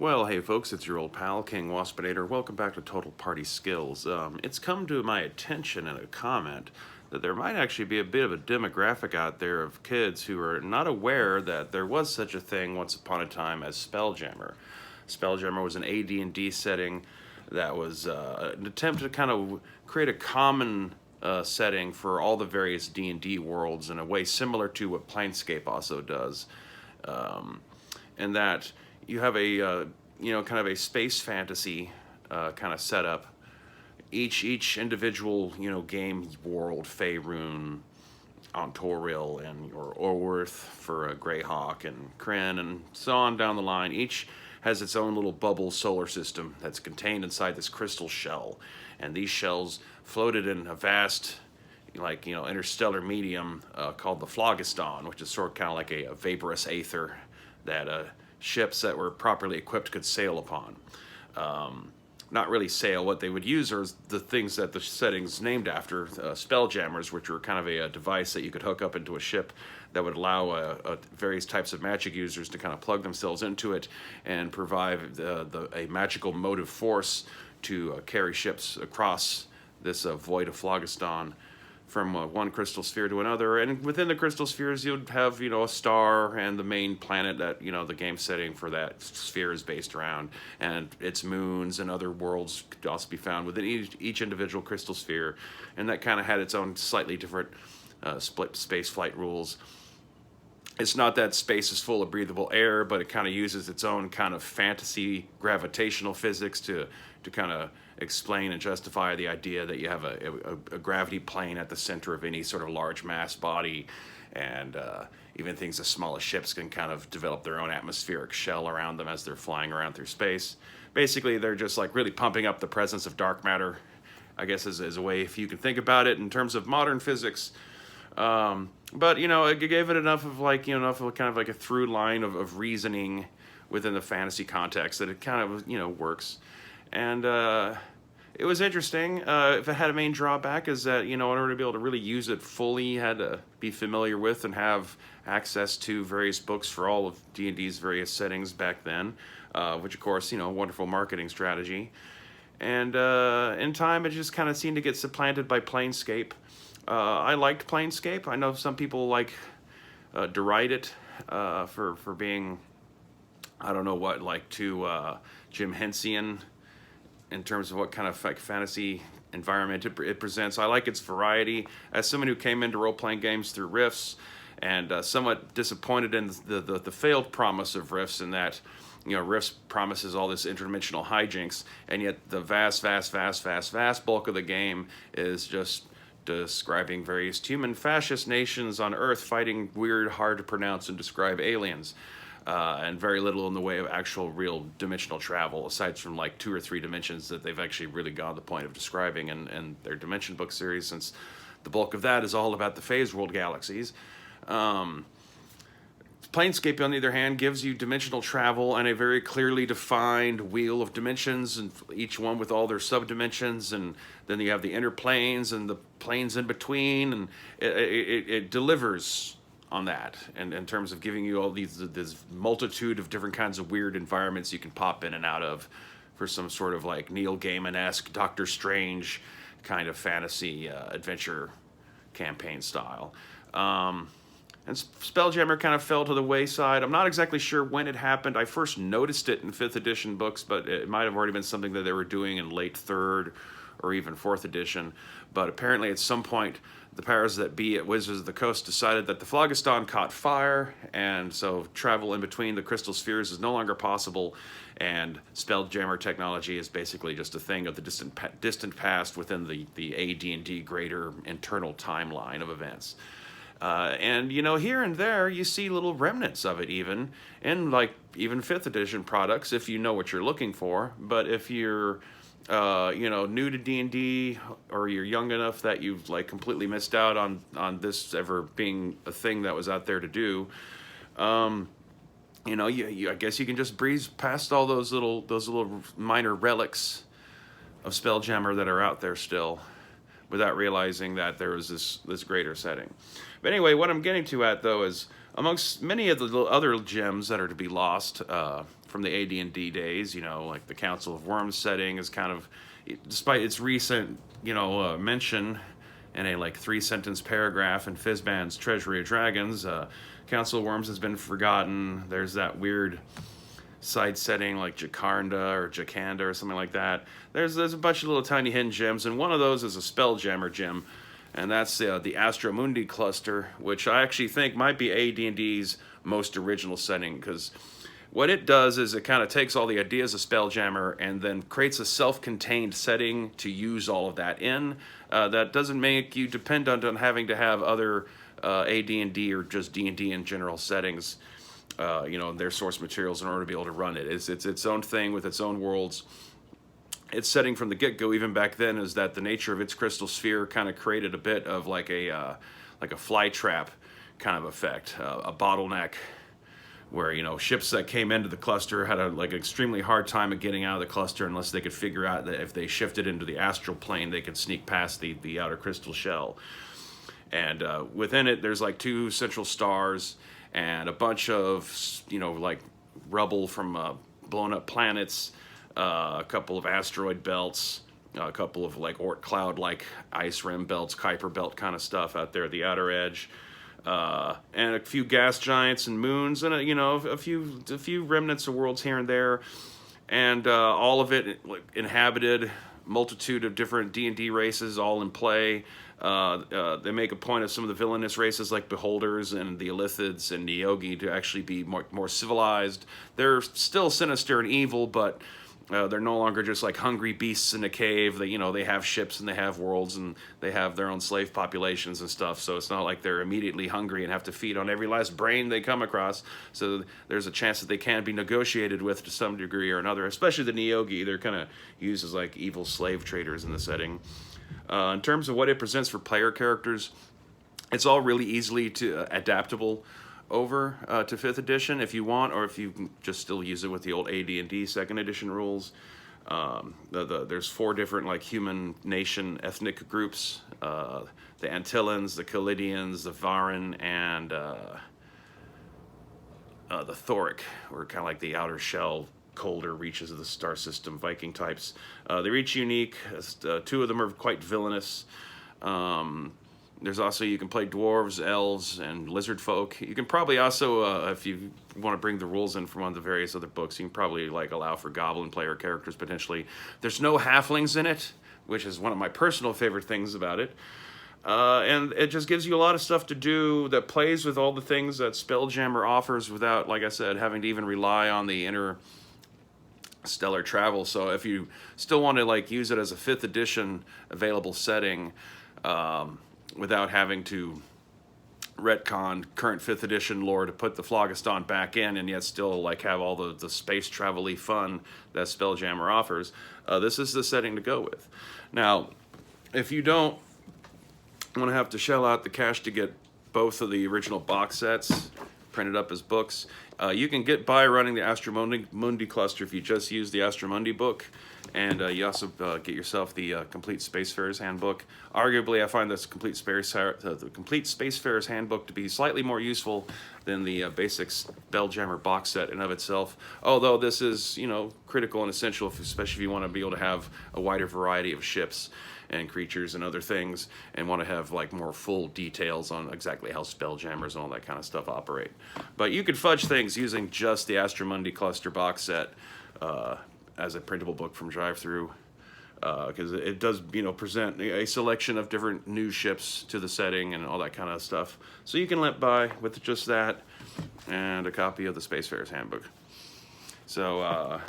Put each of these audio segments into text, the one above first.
Well, hey folks, it's your old pal, King Waspinator. Welcome back to Total Party Skills. It's come to my attention in a comment that there might actually be a bit of a demographic out there of kids who are not aware that there was such a thing once upon a time as Spelljammer. Spelljammer was an AD&D setting that was an attempt to kind of create a common setting for all the various D&D worlds in a way similar to what Planescape also does. And that you have a kind of a space fantasy kind of setup. Each individual game world, Faerun, Ontoril, and or Orworth for Greyhawk and Kryn, and so on down the line. Each has its own little bubble solar system that's contained inside this crystal shell, and these shells floated in a vast interstellar medium called the phlogiston, which is sort of kind of like a vaporous aether that ships that were properly equipped could sail upon. Not really sail. What they would use are the things that the setting's named after, spelljammers, which were kind of a device that you could hook up into a ship that would allow various types of magic users to kind of plug themselves into it and provide a magical motive force to carry ships across this void of phlogiston from one crystal sphere to another. And within the crystal spheres, you'd have, a star and the main planet that, the game setting for that sphere is based around. And its moons and other worlds could also be found within each individual crystal sphere. And that kind of had its own slightly different split space flight rules. It's not that space is full of breathable air, but it kind of uses its own kind of fantasy gravitational physics to kind of explain and justify the idea that you have a gravity plane at the center of any sort of large mass body, and even things as small as ships can kind of develop their own atmospheric shell around them as they're flying around through space. Basically, they're just like really pumping up the presence of dark matter, I guess, as a way, if you can think about it in terms of modern physics. But it gave it enough of enough of kind of like a through line of reasoning within the fantasy context that it kind of works. And it was interesting. If it had a main drawback is that in order to be able to really use it fully, you had to be familiar with and have access to various books for all of D&D's various settings back then, which of course wonderful marketing strategy. And in time, it just kind of seemed to get supplanted by Planescape. I liked Planescape. I know some people deride it for being, I don't know what, too Jim Hensian in terms of what kind of fantasy environment it presents. I like its variety. As someone who came into role-playing games through Rifts, and somewhat disappointed in the failed promise of Rifts, in that Rifts promises all this interdimensional hijinks, and yet the vast bulk of the game is just describing various human fascist nations on Earth fighting weird, hard to pronounce and describe aliens. And very little in the way of actual real dimensional travel, aside from 2 or 3 dimensions that they've actually really gone to the point of describing in their Dimension book series, since the bulk of that is all about the phase world galaxies. Planescape, on the other hand, gives you dimensional travel and a very clearly defined wheel of dimensions, and each one with all their subdimensions, and then you have the inner planes and the planes in between, and it delivers on that, and in terms of giving you all this multitude of different kinds of weird environments you can pop in and out of for some sort of Neil Gaiman-esque Doctor Strange kind of fantasy adventure campaign style. And Spelljammer kind of fell to the wayside. I'm not exactly sure when it happened. I first noticed it in 5th edition books, but it might have already been something that they were doing in late 3rd or even 4th edition. But apparently at some point, the powers that be at Wizards of the Coast decided that the phlogiston caught fire, and so travel in between the crystal spheres is no longer possible, and Spelljammer technology is basically just a thing of the distant past within the AD&D greater internal timeline of events. And here and there you see little remnants of it, even in even 5th edition products, if you know what you're looking for. But if you're new to D&D, or you're young enough that you've completely missed out on this ever being a thing that was out there to do, I guess you can just breeze past all those little minor relics of Spelljammer that are out there still, without realizing that there was this greater setting. But anyway, what I'm getting to though is, amongst many of the other gems that are to be lost from the AD&D days. You know, like the Council of Worms setting is kind of, despite its recent, you know, mention in a like 3-sentence paragraph in Fizban's Treasury of Dragons, Council of Worms has been forgotten. There's that weird side setting like Jakarta or Jakanda or something like that. There's a bunch of little tiny hidden gems, and one of those is a Spelljammer gem, and that's the Astromundi cluster, which I actually think might be AD&D's most original setting, because what it does is it kind of takes all the ideas of Spelljammer and then creates a self-contained setting to use all of that in. That doesn't make you dependent on having to have other AD&D or just D&D in general settings, you know, their source materials in order to be able to run it. It's its own thing with its own worlds. Its setting from the get-go, even back then, is that the nature of its crystal sphere kind of created a bit of like a fly trap kind of effect, a bottleneck, where, you know, ships that came into the cluster had a like extremely hard time of getting out of the cluster unless they could figure out that if they shifted into the astral plane, they could sneak past the outer crystal shell. And within it, there's like 2 central stars and a bunch of, you know, like rubble from blown up planets, a couple of asteroid belts, a couple of like Oort cloud-like ice rim belts, Kuiper belt kind of stuff out there at the outer edge, and a few gas giants and moons, and you know, a few remnants of worlds here and there, and all of it like inhabited, multitude of different D&D races all in play. They make a point of some of the villainous races like Beholders and the Illithids and Neogi to actually be more civilized. They're still sinister and evil, but they're no longer just like hungry beasts in a cave. They, you know, they have ships and they have worlds and they have their own slave populations and stuff. So it's not like they're immediately hungry and have to feed on every last brain they come across. So there's a chance that they can be negotiated with to some degree or another, especially the Neogi. They're kind of used as like evil slave traders in the setting. In terms of what it presents for player characters, it's all really easily adaptable over to 5th edition if you want, or if you can just still use it with the old AD&D 2nd edition rules. There's 4 different like human nation ethnic groups: the Antillans, the Callidians, the Varan, and the Thoric, or kind of like the outer shell, colder reaches of the star system Viking types. They're each unique. 2 of them are quite villainous. There's also, you can play dwarves, elves, and lizard folk. You can probably also, if you want to bring the rules in from one of the various other books, you can probably like allow for goblin player characters potentially. There's no halflings in it, which is one of my personal favorite things about it. And it just gives you a lot of stuff to do that plays with all the things that Spelljammer offers without, like I said, having to even rely on the interstellar travel. So if you still want to like use it as a 5th edition available setting, without having to retcon current 5th edition lore to put the Phlogiston back in and yet still like have all the space travel-y fun that Spelljammer offers, this is the setting to go with. Now, if you don't want to have to shell out the cash to get both of the original box sets printed up as books, you can get by running the Astromundi cluster if you just use the Astromundi book, and you also get yourself the Complete Spacefarer's Handbook. Arguably, I find this Complete Spacefarer's Handbook to be slightly more useful than the basic Spelljammer box set in of itself, although this is, you know, critical and essential, especially if you want to be able to have a wider variety of ships and creatures and other things, and want to have like more full details on exactly how Spelljammers and all that kind of stuff operate. But you could fudge things using just the Astromundi cluster box set as a printable book from Drive-Thru, because it does, you know, present a selection of different new ships to the setting and all that kind of stuff. So you can let by with just that and a copy of the Spacefarer's Handbook. So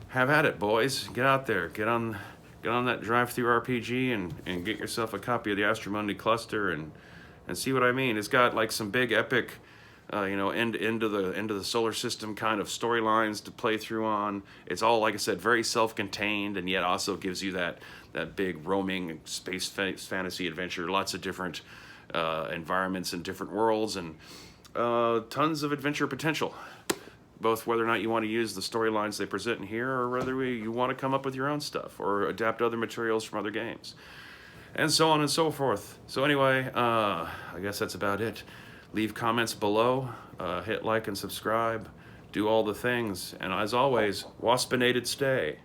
have at it, boys. Get out there. Get on that Drive-Thru RPG and get yourself a copy of the Astromundi cluster and see what I mean. It's got like some big epic, you know, end of the solar system kind of storylines to play through on. It's all, like I said, very self-contained, and yet also gives you that big roaming space fantasy adventure. Lots of different environments and different worlds, and tons of adventure potential. Both whether or not you want to use the storylines they present in here, or whether you want to come up with your own stuff or adapt other materials from other games, and so on and so forth. So anyway, I guess that's about it. Leave comments below, hit like and subscribe, do all the things, and as always, waspinated stay.